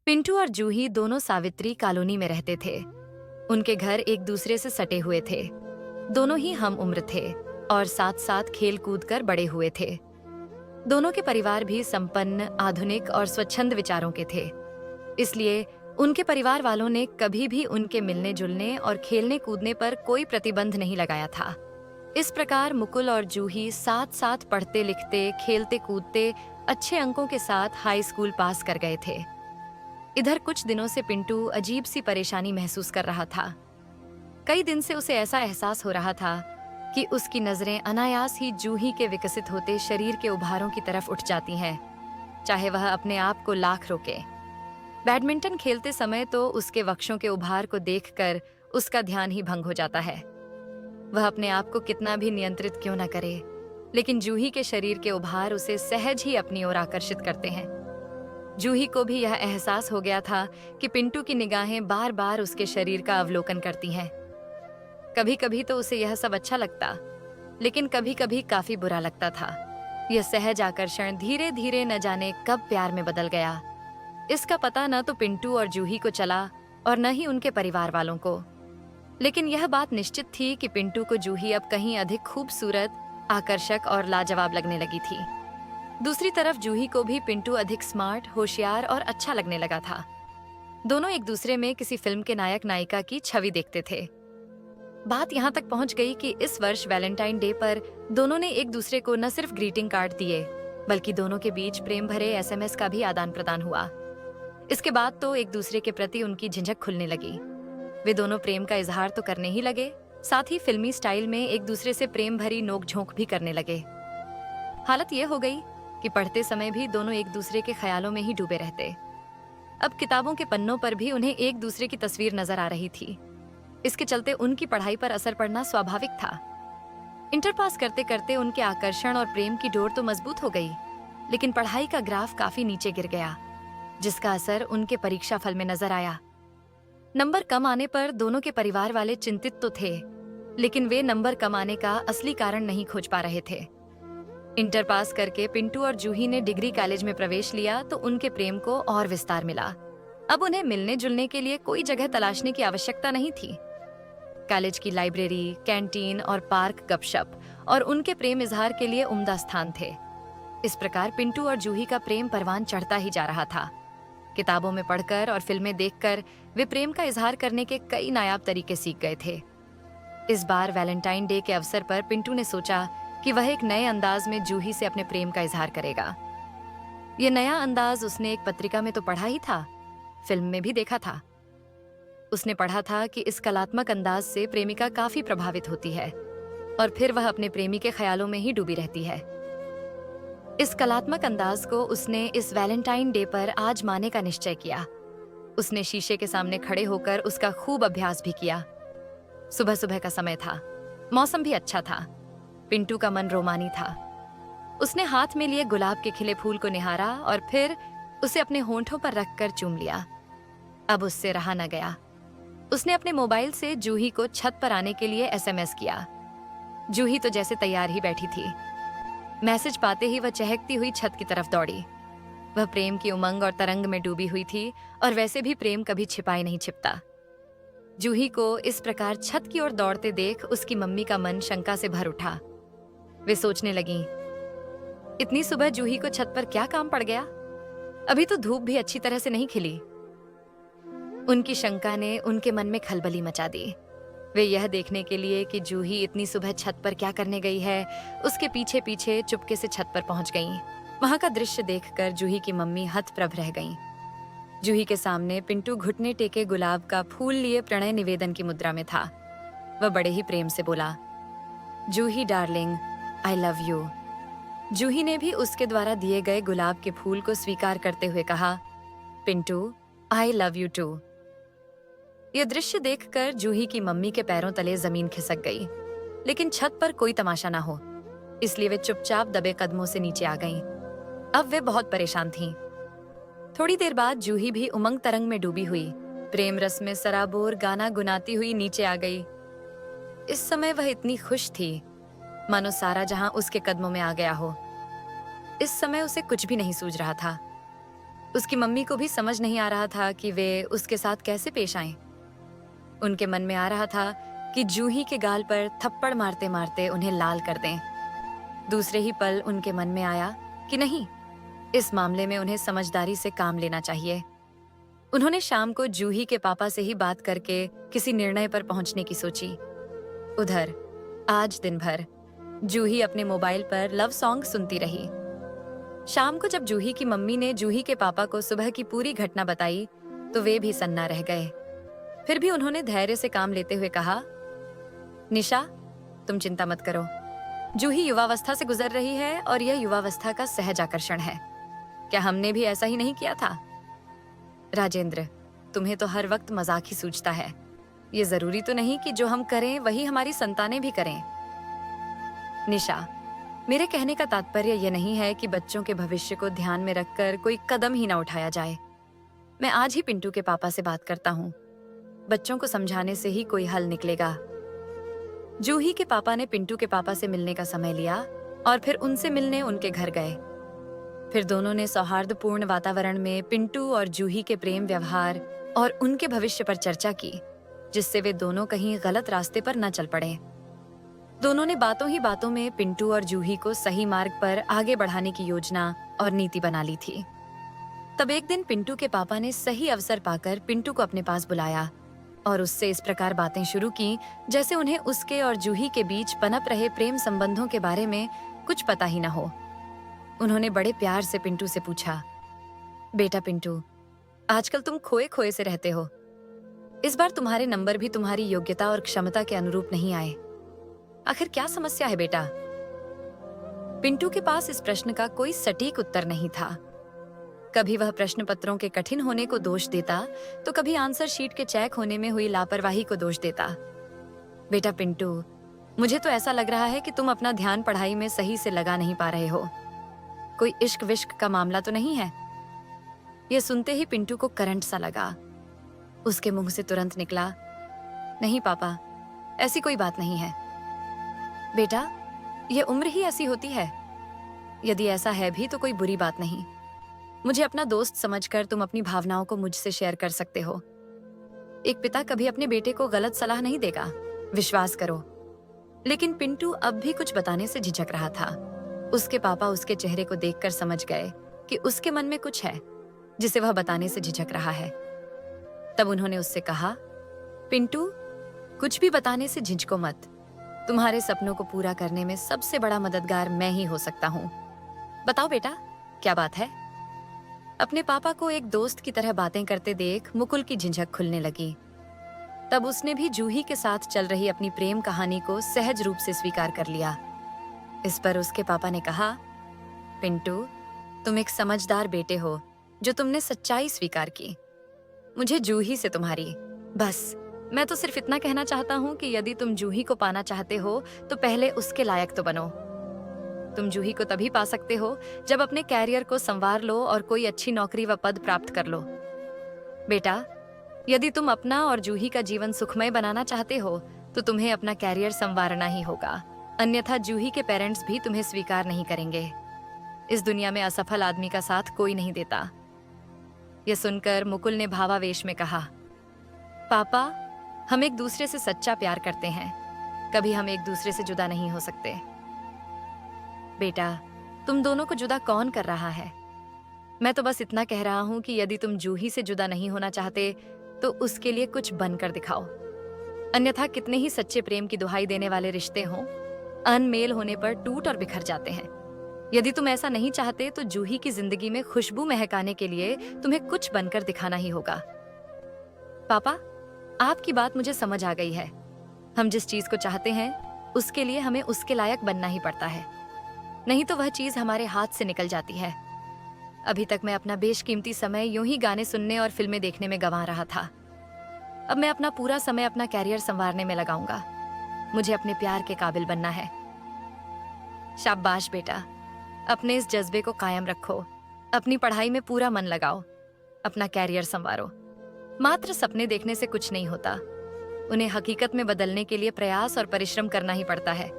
पिंटू और जूही दोनों सावित्री कॉलोनी में रहते थे। उनके घर एक दूसरे से सटे हुए थे। दोनों ही हम उम्र थे और साथ साथ खेल कूद कर बड़े हुए थे। दोनों के परिवार भी संपन्न, आधुनिक और स्वच्छंद विचारों के थे। इसलिए उनके परिवार वालों ने कभी भी उनके मिलने जुलने और खेलने कूदने पर कोई प्रतिबंध नहीं लगाया था। इस प्रकार मुकुल और जूही साथ साथ पढ़ते लिखते, खेलते कूदते, अच्छे अंकों के साथ हाई स्कूल पास कर गए थे। इधर कुछ दिनों से पिंटू अजीब सी परेशानी महसूस कर रहा था। कई दिन से उसे ऐसा एहसास हो रहा था कि उसकी नजरें अनायास ही जूही के विकसित होते शरीर के उभारों की तरफ उठ जाती हैं, चाहे वह अपने आप को लाख रोके। बैडमिंटन खेलते समय तो उसके वक्षों के उभार को देखकर उसका ध्यान ही भंग हो जाता है। वह अपने आप को कितना भी नियंत्रित क्यों न करे, लेकिन जूही के शरीर के उभार उसे सहज ही अपनी ओर आकर्षित करते हैं। जूही को भी यह एहसास हो गया था कि पिंटू की निगाहें बार बार उसके शरीर का अवलोकन करती हैं। कभी कभी तो उसे यह सब अच्छा लगता, लेकिन कभी कभी काफी बुरा लगता था। यह सहज आकर्षण धीरे धीरे न जाने कब प्यार में बदल गया। इसका पता न तो पिंटू और जूही को चला और न ही उनके परिवार वालों को। लेकिन यह बात निश्चित थी कि पिंटू को जूही अब कहीं अधिक खूबसूरत, आकर्षक और लाजवाब लगने लगी थी। दूसरी तरफ जूही को भी पिंटू अधिक स्मार्ट, होशियार और अच्छा लगने लगा था। दोनों एक दूसरे में किसी फिल्म के नायक नायिका की छवि देखते थे। बात यहाँ तक पहुँच गई कि इस वर्ष वैलेंटाइन डे पर दोनों ने एक दूसरे को न सिर्फ ग्रीटिंग कार्ड दिए, बल्कि दोनों के बीच प्रेम भरे एसएमएस का भी आदान प्रदान हुआ। इसके बाद तो एक दूसरे के प्रति उनकी झिझक खुलने लगी। वे दोनों प्रेम का इजहार तो करने ही लगे, साथ ही फिल्मी स्टाइल में एक दूसरे से प्रेम भरी नोक-झोंक भी करने लगे। हालत ये हो गई कि पढ़ते समय भी दोनों एक दूसरे के ख्यालों में ही डूबे रहते। अब किताबों के पन्नों पर भी उन्हें एक दूसरे की तस्वीर नजर आ रही थी। इसके चलते उनकी पढ़ाई पर असर पड़ना स्वाभाविक था। इंटर पास करते करते उनके आकर्षण और प्रेम की डोर तो मजबूत हो गई, लेकिन पढ़ाई का ग्राफ काफी नीचे गिर गया, जिसका असर उनके परीक्षा फल में नजर आया। नंबर कम आने पर दोनों के परिवार वाले चिंतित तो थे, लेकिन वे नंबर कम आने का असली कारण नहीं खोज पा रहे थे। इंटर पास करके पिंटू और जूही ने डिग्री कॉलेज में प्रवेश लिया तो उनके प्रेम को और विस्तार मिला। अब उन्हें मिलने जुलने के लिए कोई जगह तलाशने की आवश्यकता नहीं थी। कॉलेज की लाइब्रेरी, कैंटीन और पार्क गपशप और उनके प्रेम इजहार के लिए उम्दा स्थान थे। इस प्रकार पिंटू और जूही का प्रेम परवान चढ़ता ही जा रहा था। किताबों में पढ़कर और फिल्में देखकर वे प्रेम का इजहार करने के कई नायाब तरीके सीख गए थे। इस बार वैलेंटाइन डे के अवसर पर पिंटू ने सोचा कि वह एक नए अंदाज में जूही से अपने प्रेम का इजहार करेगा। यह नया अंदाज उसने एक पत्रिका में तो पढ़ा ही था, फिल्म में भी देखा था। उसने पढ़ा था कि इस कलात्मक अंदाज से प्रेमिका काफी प्रभावित होती है और फिर वह अपने प्रेमी के ख्यालों में ही डूबी रहती है। इस कलात्मक अंदाज को उसने इस वैलेंटाइन डे पर आजमाने का निश्चय किया। उसने शीशे के सामने खड़े होकर उसका खूब अभ्यास भी किया। सुबह सुबह का समय था, मौसम भी अच्छा था। पिंटू का मन रोमानी था। उसने हाथ में लिए गुलाब के खिले फूल को निहारा और फिर उसे अपने होंठों पर रखकर चूम लिया। अब उससे रहा न गया। उसने अपने मोबाइल से जूही को छत पर आने के लिए एसएमएस किया। जूही तो जैसे तैयार ही बैठी थी। मैसेज पाते ही वह चहकती हुई छत की तरफ दौड़ी। वह प्रेम की उमंग और तरंग में डूबी हुई थी और वैसे भी प्रेम कभी छिपाई नहीं छिपता। जूही को इस प्रकार छत की ओर दौड़ते देख उसकी मम्मी का मन शंका से भर उठा। वे सोचने लगीं, इतनी सुबह जूही को छत पर क्या काम पड़ गया? अभी तो धूप भी अच्छी तरह से नहीं खिली। उनकी शंका ने उनके मन में खलबली मचा दी। वे यह देखने के लिए कि जूही इतनी सुबह छत पर क्या करने गई है, उसके पीछे पीछे चुपके से छत पर पहुंच गईं। वहां का दृश्य देखकर जूही की मम्मी हतप्रभ रह गईं। जूही के सामने पिंटू घुटने टेके गुलाब का फूल लिए प्रणय निवेदन की मुद्रा में था। वह बड़े ही प्रेम से बोला, जूही डार्लिंग, आई लव यू। जूही ने भी उसके द्वारा दिए गए गुलाब के फूल को स्वीकार करते हुए कहा, Pintu, I love you too. यह दृश्य देखकर जूही की मम्मी के पैरों तले जमीन खिसक गई, लेकिन छत पर कोई तमाशा ना हो, इसलिए वे चुपचाप दबे कदमों से नीचे आ गईं। अब वे बहुत परेशान थीं। थोड़ी देर बाद जूही भी उमंग तरंग में डूबी हुई, प्रेम रस में सराबोर गाना गुनाती हुई नीचे आ गई। इस समय वह इतनी खुश थी मानो सारा जहां उसके कदमों में आ गया हो। इस समय उसे कुछ भी नहीं सूझ रहा था। उसकी मम्मी को भी समझ नहीं आ रहा था कि वे उसके साथ कैसे पेश आएं। उनके मन में आ रहा था कि जूही के गाल पर थप्पड़ मारते मारते उन्हें लाल कर दें। दूसरे ही पल उनके मन में आया कि नहीं, इस मामले में उन्हें समझदारी से काम लेना चाहिए। उन्होंने शाम को जूही के पापा से ही बात करके किसी निर्णय पर पहुंचने की सोची। उधर आज दिन भर जूही अपने मोबाइल पर लव सॉन्ग सुनती रही। शाम को जब जूही की मम्मी ने जूही के पापा को सुबह की पूरी घटना बताई तो वे भी सन्ना रह गए। फिर भी उन्होंने धैर्य से काम लेते हुए कहा, निशा, तुम चिंता मत करो। जूही युवावस्था से गुजर रही है और यह युवावस्था का सहज आकर्षण है। क्या हमने भी ऐसा ही नहीं किया था? राजेंद्र, तुम्हें तो हर वक्त मजाक ही सूझता है। ये जरूरी तो नहीं कि जो हम करें वही हमारी संतानें भी करें। निशा, मेरे कहने का तात्पर्य यह नहीं है कि बच्चों के भविष्य को ध्यान में रखकर कोई कदम ही ना उठाया जाए। मैं आज ही पिंटू के पापा से बात करता हूँ। बच्चों को समझाने से ही कोई हल निकलेगा। जूही के पापा ने पिंटू के पापा से मिलने का समय लिया और फिर उनसे मिलने उनके घर गए। फिर दोनों ने सौहार्दपूर्ण वातावरण में पिंटू और जूही के प्रेम व्यवहार और उनके भविष्य पर चर्चा की, जिससे वे दोनों कहीं गलत रास्ते पर न चल पड़े। दोनों ने बातों ही बातों में पिंटू और जूही को सही मार्ग पर आगे बढ़ाने की योजना और नीति बना ली थी। तब एक दिन पिंटू के पापा ने सही अवसर पाकर पिंटू को अपने पास बुलाया और उससे इस प्रकार बातें शुरू की जैसे उन्हें उसके और जूही के बीच पनप रहे प्रेम संबंधों के बारे में कुछ पता ही न हो। उन्होंने बड़े प्यार से पिंटू से पूछा, बेटा पिंटू, आजकल तुम खोए खोए से रहते हो। इस बार तुम्हारे नंबर भी तुम्हारी योग्यता और क्षमता के अनुरूप नहीं आए। आखिर क्या समस्या है बेटा? पिंटू के पास इस प्रश्न का कोई सटीक उत्तर नहीं था। कभी वह प्रश्न पत्रों के कठिन होने को दोष देता तो कभी आंसर शीट के चेक होने में हुई लापरवाही को दोष देता। बेटा पिंटू, मुझे तो ऐसा लग रहा है कि तुम अपना ध्यान पढ़ाई में सही से लगा नहीं पा रहे हो। कोई इश्क विश्क का मामला तो नहीं है? यह सुनते ही पिंटू को करंट सा लगा। उसके मुंह से तुरंत निकला, नहीं पापा, ऐसी कोई बात नहीं है। बेटा, यह उम्र ही ऐसी होती है। यदि ऐसा है भी तो कोई बुरी बात नहीं। मुझे अपना दोस्त समझकर तुम अपनी भावनाओं को मुझसे शेयर कर सकते हो। एक पिता कभी अपने बेटे को गलत सलाह नहीं देगा, विश्वास करो। लेकिन पिंटू अब भी कुछ बताने से झिझक रहा था। उसके पापा उसके चेहरे को देखकर समझ गए कि उसके मन में कुछ है जिसे वह बताने से झिझक रहा है। तब उन्होंने उससे कहा, पिंटू, कुछ भी बताने से झिझको मत। तुम्हारे सपनों को पूरा करने में सबसे बड़ा मददगार मैं ही हो सकता हूँ। बताओ बेटा, क्या बात है? अपने पापा को एक दोस्त की तरह बातें करते देख मुकुल की झिझक खुलने लगी। तब उसने भी जूही के साथ चल रही अपनी प्रेम कहानी को सहज रूप से स्वीकार कर लिया। इस पर उसके पापा ने कहा, पिंटू, तुम एक समझदार बेटे हो जो तुमने सच्चाई स्वीकार की। मुझे जूही से तुम्हारी, बस मैं तो सिर्फ इतना कहना चाहता हूँ कि यदि तुम जूही को पाना चाहते हो तो पहले उसके लायक तो बनो। तुम जूही को तभी पा सकते हो जब अपने कैरियर को संवार लो और कोई अच्छी नौकरी व पद प्राप्त कर लो। बेटा, यदि तुम अपना और जूही का जीवन सुखमय बनाना चाहते हो तो तुम्हें अपना कैरियर संवारना ही होगा, अन्यथा जूही के पेरेंट्स भी तुम्हें स्वीकार नहीं करेंगे। इस दुनिया में असफल आदमी का साथ कोई नहीं देता। यह सुनकर मुकुल ने भावावेश में कहा, पापा, हम एक दूसरे से सच्चा प्यार करते हैं, कभी हम एक दूसरे से जुदा नहीं हो सकते। बेटा, तुम दोनों को जुदा कौन कर रहा है? मैं तो बस इतना कह रहा हूं कि यदि तुम जूही से जुदा नहीं होना चाहते तो उसके लिए कुछ बनकर दिखाओ। अन्यथा कितने ही सच्चे प्रेम की दुहाई देने वाले रिश्ते हों, अनमेल होने पर टूट और बिखर जाते हैं। यदि तुम ऐसा नहीं चाहते तो जूही की जिंदगी में खुशबू महकाने के लिए तुम्हें कुछ बनकर दिखाना ही होगा। पापा, आपकी बात मुझे समझ आ गई है। हम जिस चीज को चाहते हैं उसके लिए हमें उसके लायक बनना ही पड़ता है, नहीं तो वह चीज हमारे हाथ से निकल जाती है। अभी तक मैं अपना बेशकीमती समय यूं ही गाने सुनने और फिल्में देखने में गंवा रहा था। अब मैं अपना पूरा समय अपना कैरियर संवारने में लगाऊंगा। मुझे अपने प्यार के काबिल बनना है। शाबाश बेटा, अपने इस जज्बे को कायम रखो। अपनी पढ़ाई में पूरा मन लगाओ, अपना कैरियर संवारो। मात्र सपने देखने से कुछ नहीं होता, उन्हें हकीकत में बदलने के लिए प्रयास और परिश्रम करना ही पड़ता है।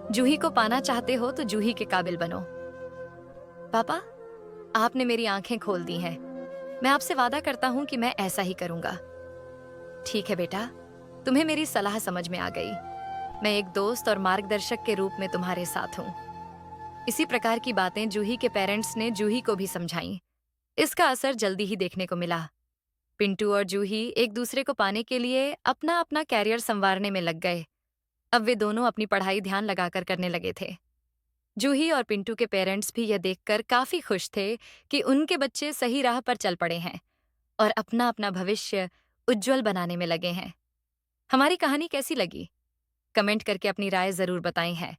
जूही को पाना चाहते हो तो जूही के काबिल बनो। पापा, आपने मेरी आंखें खोल दी हैं। मैं आपसे वादा करता हूँ कि मैं ऐसा ही करूँगा। ठीक है बेटा, तुम्हें मेरी सलाह समझ में आ गई। मैं एक दोस्त और मार्गदर्शक के रूप में तुम्हारे साथ हूँ। इसी प्रकार की बातें जूही के पेरेंट्स ने जूही को भी समझाईं। इसका असर जल्दी ही देखने को मिला। पिंटू और जूही एक दूसरे को पाने के लिए अपना अपना कैरियर संवारने में लग गए। अब वे दोनों अपनी पढ़ाई ध्यान लगाकर करने लगे थे। जूही और पिंटू के पेरेंट्स भी यह देखकर काफी खुश थे कि उनके बच्चे सही राह पर चल पड़े हैं और अपना अपना भविष्य उज्जवल बनाने में लगे हैं। हमारी कहानी कैसी लगी? कमेंट करके अपनी राय जरूर बताई है।